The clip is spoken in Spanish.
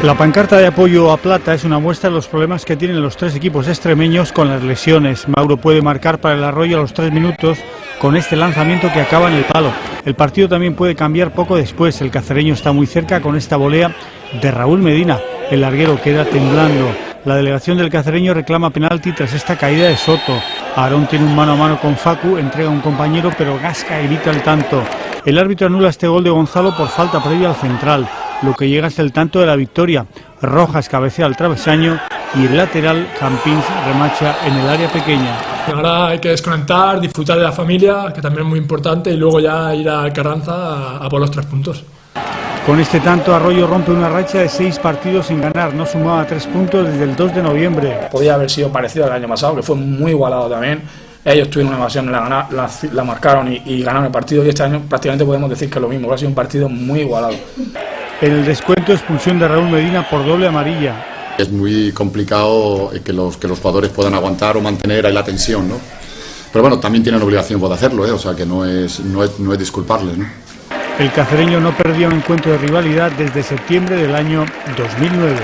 La pancarta de apoyo a Plata es una muestra de los problemas que tienen los tres equipos extremeños con las lesiones. Mauro puede marcar para el Arroyo a los 3 minutos con este lanzamiento que acaba en el palo. El partido también puede cambiar poco después. El cacereño está muy cerca con esta volea de Raúl Medina. El larguero queda temblando. La delegación del cacereño reclama penalti tras esta caída de Soto. Aarón tiene un mano a mano con Facu, entrega a un compañero, pero Gasca evita el tanto. El árbitro anula este gol de Gonzalo por falta previa al central, lo que llega hasta el tanto de la victoria. Rojas cabecea al travesaño y el lateral Campins remacha en el área pequeña. Ahora hay que desconectar, disfrutar de la familia, que también es muy importante, y luego ya ir a Carranza a por los 3 puntos. Con este tanto, Arroyo rompe una racha de 6 partidos sin ganar. No sumaba 3 puntos desde el 2 de noviembre. Podía haber sido parecido al año pasado, que fue muy igualado también. Ellos tuvieron una evasión, la marcaron y ganaron el partido, y este año prácticamente podemos decir que es lo mismo, que ha sido un partido muy igualado. En el descuento, expulsión de Raúl Medina por doble amarilla. Es muy complicado que los jugadores puedan aguantar o mantener ahí la tensión, ¿no? Pero bueno, también tienen obligación de hacerlo, o sea que no es disculparles, ¿no? El cacereño no perdía un encuentro de rivalidad desde septiembre del año 2009.